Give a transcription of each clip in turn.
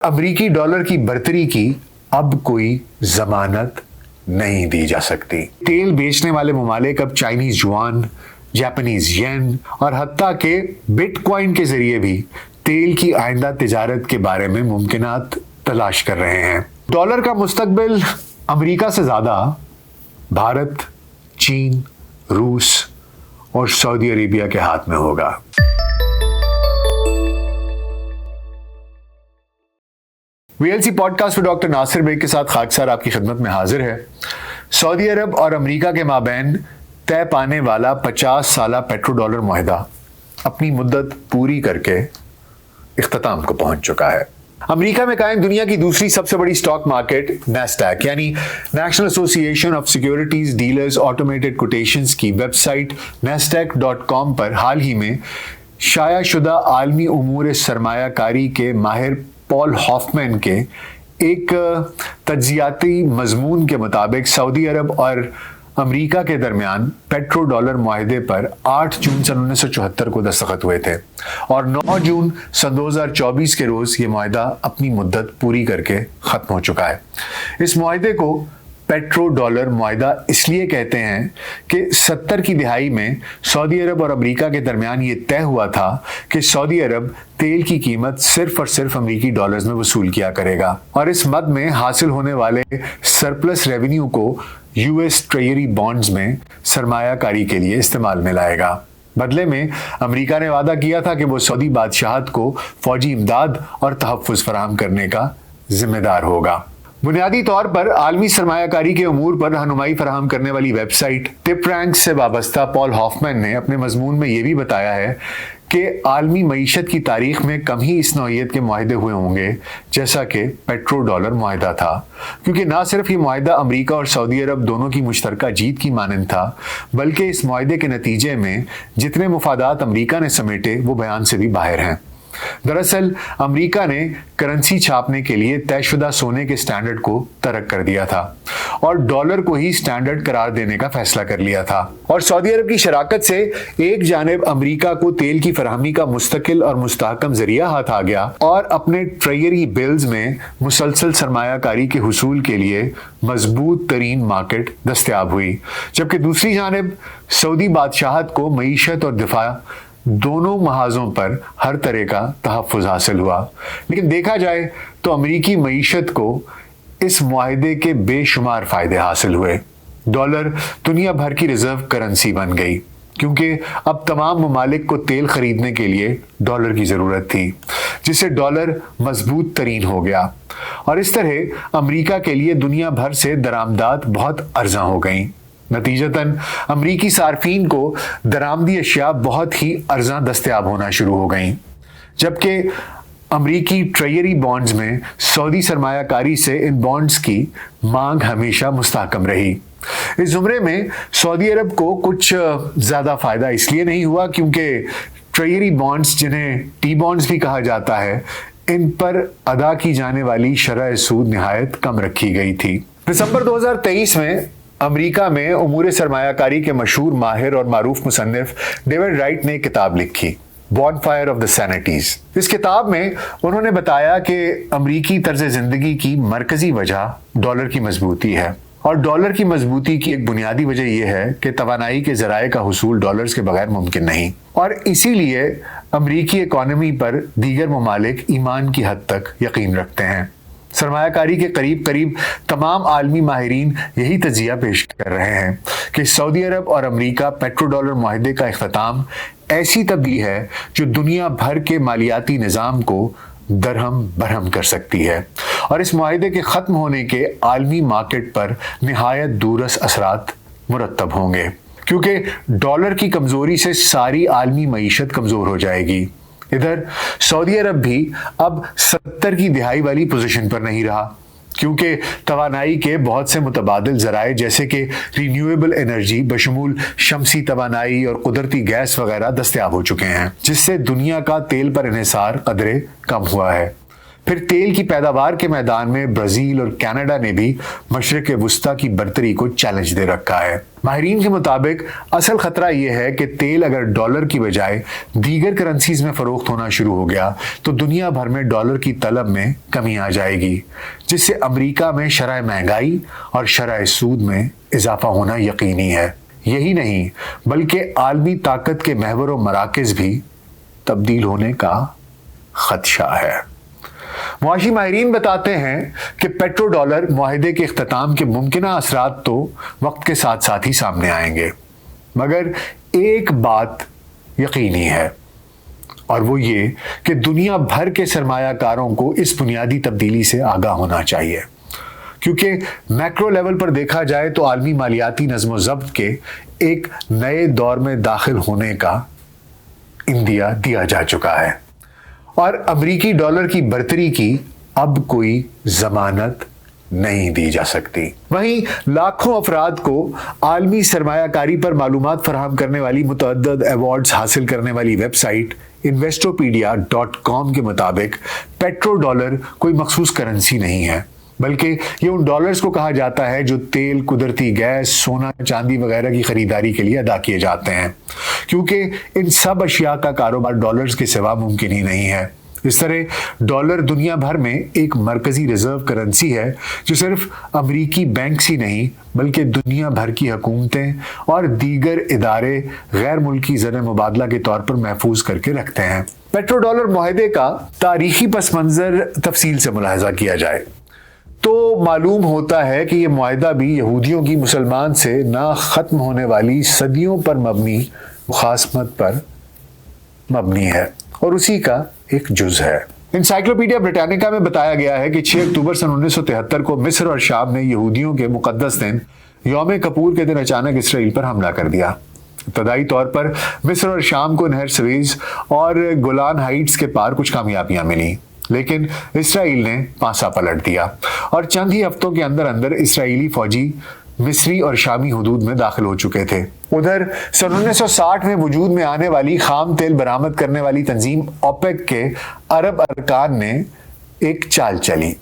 امریکی ڈالر کی برتری کی اب کوئی ضمانت نہیں دی جا سکتی۔ تیل بیچنے والے ممالک اب چائنیز یوان، جاپانیز ین اور حتیٰ کہ بٹ کوائن کے ذریعے بھی تیل کی آئندہ تجارت کے بارے میں ممکنات تلاش کر رہے ہیں۔ ڈالر کا مستقبل امریکہ سے زیادہ بھارت، چین، روس اور سعودی عربیہ کے ہاتھ میں ہوگا۔ VLC پوڈ کاسٹ میں ڈاکٹر ناصر بیگ کے ساتھ خاکسار آپ کی خدمت میں حاضر ہے۔ سعودی عرب اور امریکہ کے مابین طے پانے والا 50 سالہ پیٹرو ڈالر معاہدہ اپنی مدت پوری کر کے اختتام کو پہنچ چکا ہے۔ امریکہ میں قائم دنیا کی دوسری سب سے بڑی سٹاک مارکیٹ نیسڈیک یعنی نیشنل ایسوسی ایشن of securities dealers automated quotations کی ویب سائٹ nasdaq.com پر حال ہی میں شائع شدہ عالمی امور سرمایہ کاری کے ماہر پال ہافمین کے ایک تجزیاتی مضمون کے مطابق سعودی عرب اور امریکہ کے درمیان پیٹرو ڈالر معاہدے پر 8 جون سن 1974 کو دستخط ہوئے تھے اور 9 جون سن 2024 کے روز یہ معاہدہ اپنی مدت پوری کر کے ختم ہو چکا ہے۔ اس معاہدے کو پیٹرو ڈالر معاہدہ اس لیے کہتے ہیں کہ 70 کی دہائی میں سعودی عرب اور امریکہ کے درمیان یہ طے ہوا تھا کہ سعودی عرب تیل کی قیمت صرف اور صرف امریکی ڈالرز میں وصول کیا کرے گا اور اس مد میں حاصل ہونے والے سرپلس ریونیو کو US ٹریجری بانڈز میں سرمایہ کاری کے لیے استعمال میں لائے گا۔ بدلے میں امریکہ نے وعدہ کیا تھا کہ وہ سعودی بادشاہت کو فوجی امداد اور تحفظ فراہم کرنے کا ذمہ دار ہوگا۔ بنیادی طور پر عالمی سرمایہ کاری کے امور پر رہنمائی فراہم کرنے والی ویب سائٹ ٹپ رینک سے وابستہ پال ہافمین نے اپنے مضمون میں یہ بھی بتایا ہے کہ عالمی معیشت کی تاریخ میں کم ہی اس نوعیت کے معاہدے ہوئے ہوں گے جیسا کہ پیٹرو ڈالر معاہدہ تھا، کیونکہ نہ صرف یہ معاہدہ امریکہ اور سعودی عرب دونوں کی مشترکہ جیت کی مانند تھا بلکہ اس معاہدے کے نتیجے میں جتنے مفادات امریکہ نے سمیٹے وہ بیان سے بھی باہر ہیں۔ دراصل امریکہ نے کرنسی چھاپنے کے لیے طے شدہ سونے کے سٹینڈرڈ کو ترک کر دیا تھا اور ڈالر کو ہی سٹینڈرڈ قرار دینے کا فیصلہ کر لیا تھا، اور سعودی عرب کی شراکت سے ایک جانب امریکہ کو تیل کی فراہمی کا مستقل اور مستحکم ذریعہ ہاتھ آ گیا اور اپنے ٹریجری بلز میں مسلسل سرمایہ کاری کے حصول کے لیے مضبوط ترین مارکیٹ دستیاب ہوئی، جبکہ دوسری جانب سعودی بادشاہت کو معیشت اور دفاع دونوں محاذوں پر ہر طرح کا تحفظ حاصل ہوا۔ لیکن دیکھا جائے تو امریکی معیشت کو اس معاہدے کے بے شمار فائدے حاصل ہوئے۔ ڈالر دنیا بھر کی ریزرو کرنسی بن گئی کیونکہ اب تمام ممالک کو تیل خریدنے کے لیے ڈالر کی ضرورت تھی، جس سے ڈالر مضبوط ترین ہو گیا اور اس طرح امریکہ کے لیے دنیا بھر سے درآمدات بہت ارزاں ہو گئیں۔ نتیجتاً امریکی صارفین کو درآمدی اشیاء بہت ہی ارزاں دستیاب ہونا شروع ہو گئیں، جبکہ امریکی ٹریجری بانڈز میں سعودی سرمایہ کاری سے ان بانڈز کی مانگ ہمیشہ مستحکم رہی۔ اس زمرے میں سعودی عرب کو کچھ زیادہ فائدہ اس لیے نہیں ہوا کیونکہ ٹریجری بانڈز، جنہیں ٹی بانڈز بھی کہا جاتا ہے، ان پر ادا کی جانے والی شرح سود نہایت کم رکھی گئی تھی۔ دسمبر 2023 میں امریکہ میں امور سرمایہ کاری کے مشہور ماہر اور معروف مصنف ڈیوڈ رائٹ نے ایک کتاب لکھی، بون فائر آف دا سینٹیز۔ اس کتاب میں انہوں نے بتایا کہ امریکی طرز زندگی کی مرکزی وجہ ڈالر کی مضبوطی ہے، اور ڈالر کی مضبوطی کی ایک بنیادی وجہ یہ ہے کہ توانائی کے ذرائع کا حصول ڈالرز کے بغیر ممکن نہیں، اور اسی لیے امریکی اکانومی پر دیگر ممالک ایمان کی حد تک یقین رکھتے ہیں۔ سرمایہ کاری کے قریب تمام عالمی ماہرین یہی تجزیہ پیش کر رہے ہیں کہ سعودی عرب اور امریکہ پیٹرو ڈالر معاہدے کا اختتام ایسی تبدیلی ہے جو دنیا بھر کے مالیاتی نظام کو درہم برہم کر سکتی ہے، اور اس معاہدے کے ختم ہونے کے عالمی مارکیٹ پر نہایت دورس اثرات مرتب ہوں گے، کیونکہ ڈالر کی کمزوری سے ساری عالمی معیشت کمزور ہو جائے گی۔ ادھر سعودی عرب بھی اب 70 کی دہائی والی پوزیشن پر نہیں رہا کیونکہ توانائی کے بہت سے متبادل ذرائع جیسے کہ رینیویبل انرجی بشمول شمسی توانائی اور قدرتی گیس وغیرہ دستیاب ہو چکے ہیں، جس سے دنیا کا تیل پر انحصار قدرے کم ہوا ہے۔ پھر تیل کی پیداوار کے میدان میں برازیل اور کینیڈا نے بھی مشرق وسطی کی برتری کو چیلنج دے رکھا ہے۔ ماہرین کے مطابق اصل خطرہ یہ ہے کہ تیل اگر ڈالر کی بجائے دیگر کرنسیز میں فروخت ہونا شروع ہو گیا تو دنیا بھر میں ڈالر کی طلب میں کمی آ جائے گی، جس سے امریکہ میں شرح مہنگائی اور شرح سود میں اضافہ ہونا یقینی ہے۔ یہی نہیں بلکہ عالمی طاقت کے محور و مراکز بھی تبدیل ہونے کا خدشہ ہے۔ معاشی ماہرین بتاتے ہیں کہ پیٹرو ڈالر معاہدے کے اختتام کے ممکنہ اثرات تو وقت کے ساتھ ساتھ ہی سامنے آئیں گے، مگر ایک بات یقینی ہے اور وہ یہ کہ دنیا بھر کے سرمایہ کاروں کو اس بنیادی تبدیلی سے آگاہ ہونا چاہیے، کیونکہ میکرو لیول پر دیکھا جائے تو عالمی مالیاتی نظم و ضبط کے ایک نئے دور میں داخل ہونے کا اندیا دیا جا چکا ہے اور امریکی ڈالر کی برتری کی اب کوئی ضمانت نہیں دی جا سکتی۔ وہیں لاکھوں افراد کو عالمی سرمایہ کاری پر معلومات فراہم کرنے والی متعدد ایوارڈز حاصل کرنے والی ویب سائٹ investopedia.com کے مطابق پیٹرو ڈالر کوئی مخصوص کرنسی نہیں ہے، بلکہ یہ ان ڈالرز کو کہا جاتا ہے جو تیل، قدرتی گیس، سونا، چاندی وغیرہ کی خریداری کے لیے ادا کیے جاتے ہیں، کیونکہ ان سب اشیاء کا کاروبار ڈالرز کے سوا ممکن ہی نہیں ہے۔ اس طرح ڈالر دنیا بھر میں ایک مرکزی ریزرو کرنسی ہے جو صرف امریکی بینکس ہی نہیں بلکہ دنیا بھر کی حکومتیں اور دیگر ادارے غیر ملکی زر مبادلہ کے طور پر محفوظ کر کے رکھتے ہیں۔ پیٹرو ڈالر معاہدے کا تاریخی پس منظر تفصیل سے ملاحظہ کیا جائے تو معلوم ہوتا ہے کہ یہ معاہدہ بھی یہودیوں کی مسلمان سے نہ ختم ہونے والی صدیوں پر مبنی مخاصمت پر مبنی ہے اور اسی کا ایک جز ہے۔ انسائکلوپیڈیا برٹانیکا میں بتایا گیا ہے کہ 6 اکتوبر سن 1973 کو مصر اور شام نے یہودیوں کے مقدس دن یوم کپور کے دن اچانک اسرائیل پر حملہ کر دیا۔ ابتدائی طور پر مصر اور شام کو نہر سویز اور گولان ہائٹس کے پار کچھ کامیابیاں ملی، لیکن اسرائیل نے پانسا پلٹ دیا اور چند ہی ہفتوں کے اندر اندر اسرائیلی فوجی مصری اور شامی حدود میں داخل ہو چکے تھے۔ ادھر سن 1960 میں وجود میں آنے والی خام تیل برآمد کرنے والی تنظیم اوپیک کے عرب ارکان نے ایک چال چلی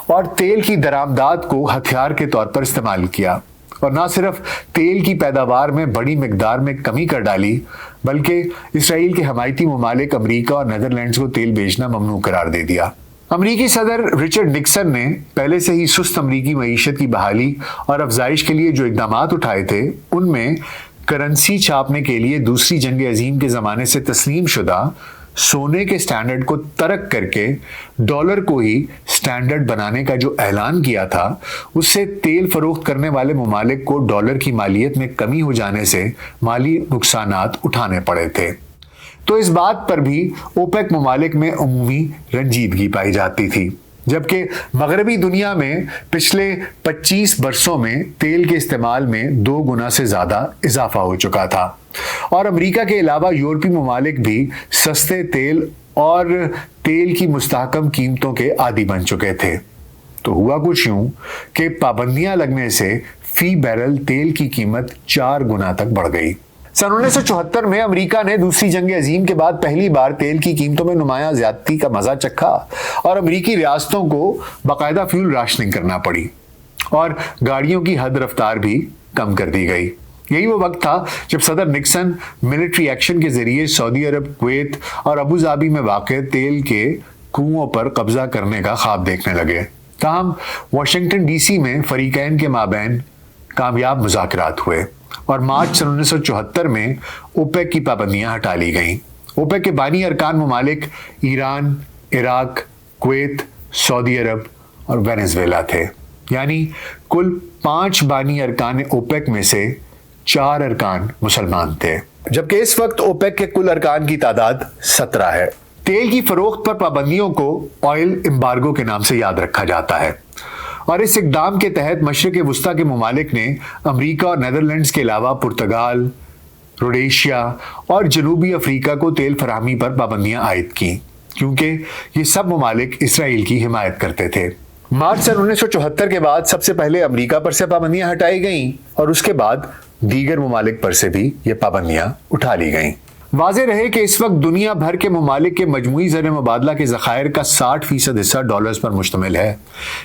اور تیل کی درآمدات کو ہتھیار کے طور پر استعمال کیا اور نہ صرف تیل کی پیداوار میں بڑی مقدار میں کمی کر ڈالی بلکہ اسرائیل کے حمایتی ممالک امریکہ اور نیدرلینڈز کو تیل بیچنا ممنوع قرار دے دیا۔ امریکی صدر رچرڈ نکسن نے پہلے سے ہی سست امریکی معیشت کی بحالی اور افزائش کے لیے جو اقدامات اٹھائے تھے ان میں کرنسی چھاپنے کے لیے دوسری جنگ عظیم کے زمانے سے تسلیم شدہ سونے کے سٹینڈرڈ کو ترک کر کے ڈالر کو ہی سٹینڈرڈ بنانے کا جو اعلان کیا تھا، اس سے تیل فروخت کرنے والے ممالک کو ڈالر کی مالیت میں کمی ہو جانے سے مالی نقصانات اٹھانے پڑے تھے۔ تو اس بات پر بھی اوپیک ممالک میں عمومی رنجیدگی پائی جاتی تھی، جبکہ مغربی دنیا میں پچھلے 25 برسوں میں تیل کے استعمال میں 2 گنا سے زیادہ اضافہ ہو چکا تھا اور امریکہ کے علاوہ یورپی ممالک بھی سستے تیل اور تیل کی مستحکم قیمتوں کے عادی بن چکے تھے۔ تو ہوا کچھ یوں کہ پابندیاں لگنے سے فی بیرل تیل کی قیمت 4 گنا تک بڑھ گئی۔ سن 1974 میں امریکہ نے دوسری جنگ عظیم کے بعد پہلی بار تیل کی قیمتوں میں نمایاں زیادتی کا مزہ چکھا اور امریکی ریاستوں کو باقاعدہ فیول راشننگ کرنا پڑی اور گاڑیوں کی حد رفتار بھی کم کر دی گئی۔ یہی وہ وقت تھا جب صدر نکسن ملٹری ایکشن کے ذریعے سعودی عرب، کویت اور ابوظہبی میں واقع تیل کے کنوؤں پر قبضہ کرنے کا خواب دیکھنے لگے۔ تاہم واشنگٹن ڈی سی میں فریقین کے مابین کامیاب مذاکرات ہوئے اور مارچ سن 1974 میں اوپیک کی پابندیاں ہٹا لی گئیں۔ اوپیک کے بانی ارکان ممالک ایران، عراق، کویت، سعودی عرب اور وینزویلا تھے، یعنی کل 5 بانی ارکان اوپیک میں سے 4 ارکان مسلمان تھے، جبکہ اس وقت اوپیک کے کل ارکان کی تعداد 17 ہے۔ تیل کی فروخت پر پابندیوں کو آئل امبارگو کے نام سے یاد رکھا جاتا ہے اور اس اقدام کے تحت مشرق وسطی کے ممالک نے امریکہ اور نیدرلینڈز کے علاوہ پرتگال، روڈیشیا اور جنوبی افریقہ کو تیل فراہمی پر پابندیاں عائد کیں، کیونکہ یہ سب ممالک اسرائیل کی حمایت کرتے تھے۔ مارچ سن 1974 کے بعد سب سے پہلے امریکہ پر سے پابندیاں ہٹائی گئیں اور اس کے بعد دیگر ممالک پر سے بھی یہ پابندیاں اٹھا لی گئیں۔ واضح رہے کہ اس وقت دنیا بھر کے ممالک کے مجموعی زر مبادلہ کے ذخائر کا 60% حصہ ڈالرز پر مشتمل ہے،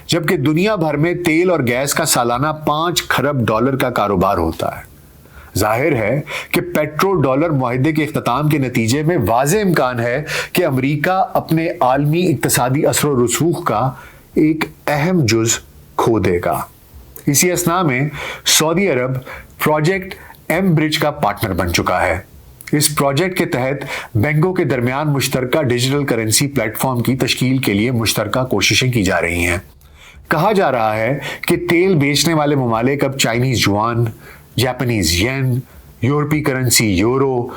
جبکہ دنیا بھر میں تیل اور گیس کا سالانہ 5 کھرب ڈالر کا کاروبار ہوتا ہے۔ ظاہر ہے کہ پیٹرو ڈالر معاہدے کے اختتام کے نتیجے میں واضح امکان ہے کہ امریکہ اپنے عالمی اقتصادی اثر و رسوخ کا ایک اہم جز کھو دے گا۔ اسی اثنا میں سعودی عرب پروجیکٹ ایم برج کا پارٹنر بن چکا ہے۔ اس پروجیکٹ کے تحت بینکوں کے درمیان مشترکہ ڈیجیٹل کرنسی پلیٹ فارم کی تشکیل کے لیے مشترکہ کوششیں کی جا رہی ہیں۔ کہا جا رہا ہے کہ تیل بیچنے والے ممالک اب چائنیز یوان، جاپانیز ین، یورپی کرنسی یورو،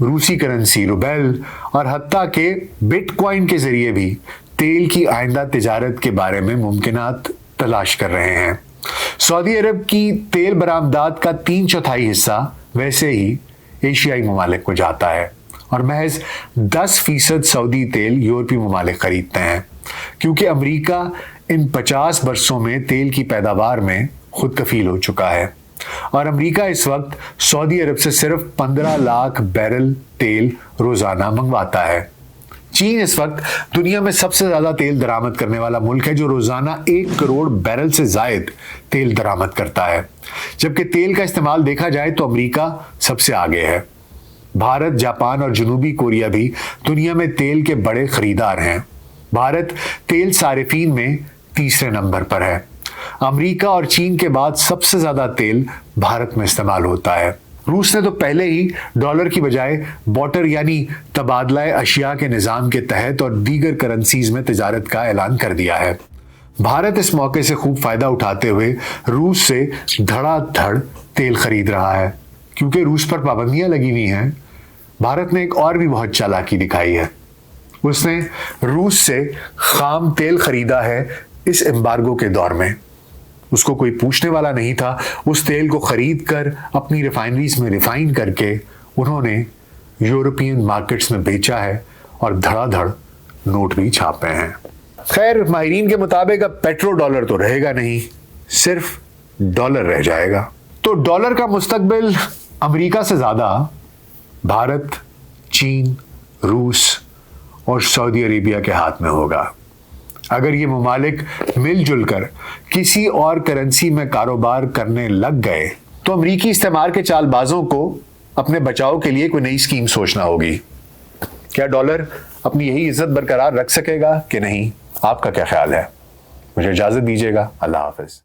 روسی کرنسی روبل اور حتیٰ کہ بٹ کوائن کے ذریعے بھی تیل کی آئندہ تجارت کے بارے میں ممکنات تلاش کر رہے ہیں۔ سعودی عرب کی تیل برآمدات کا 3/4 حصہ ویسے ہی ایشیائی ممالک کو جاتا ہے اور محض 10% سعودی تیل یورپی ممالک خریدتے ہیں، کیونکہ امریکہ ان 50 برسوں میں تیل کی پیداوار میں خود کفیل ہو چکا ہے اور امریکہ اس وقت سعودی عرب سے صرف 15 لاکھ بیرل تیل روزانہ منگواتا ہے۔ چین اس وقت دنیا میں سب سے زیادہ تیل درآمد کرنے والا ملک ہے، جو روزانہ 1 کروڑ بیرل سے زائد تیل درآمد کرتا ہے، جبکہ تیل کا استعمال دیکھا جائے تو امریکہ سب سے آگے ہے۔ بھارت، جاپان اور جنوبی کوریا بھی دنیا میں تیل کے بڑے خریدار ہیں۔ بھارت تیل صارفین میں تیسرے نمبر پر ہے۔ امریکہ اور چین کے بعد سب سے زیادہ تیل بھارت میں استعمال ہوتا ہے۔ روس نے تو پہلے ہی ڈالر کی بجائے بارٹر یعنی تبادلہ اشیاء کے نظام کے تحت اور دیگر کرنسیز میں تجارت کا اعلان کر دیا ہے۔ بھارت اس موقع سے خوب فائدہ اٹھاتے ہوئے روس سے دھڑا دھڑ تیل خرید رہا ہے۔ کیونکہ روس پر پابندیاں لگی ہوئی ہیں، بھارت نے ایک اور بھی بہت چالاکی دکھائی ہے۔ اس نے روس سے خام تیل خریدا ہے اس ایمبارگو کے دور میں۔ اس کو کوئی پوچھنے والا نہیں تھا۔ اس تیل کو خرید کر اپنی ریفائنریز میں ریفائن کر کے انہوں نے یورپین مارکیٹس میں بیچا ہے اور دھڑا دھڑ نوٹ بھی چھاپے ہیں۔ خیر، ماہرین کے مطابق اب پیٹرو ڈالر تو رہے گا نہیں، صرف ڈالر رہ جائے گا۔ تو ڈالر کا مستقبل امریکہ سے زیادہ بھارت، چین، روس اور سعودی عربیہ کے ہاتھ میں ہوگا۔ اگر یہ ممالک مل جل کر کسی اور کرنسی میں کاروبار کرنے لگ گئے تو امریکی استعمار کے چال بازوں کو اپنے بچاؤ کے لیے کوئی نئی اسکیم سوچنا ہوگی۔ کیا ڈالر اپنی یہی عزت برقرار رکھ سکے گا کہ نہیں؟ آپ کا کیا خیال ہے؟ مجھے اجازت دیجیے گا۔ اللہ حافظ۔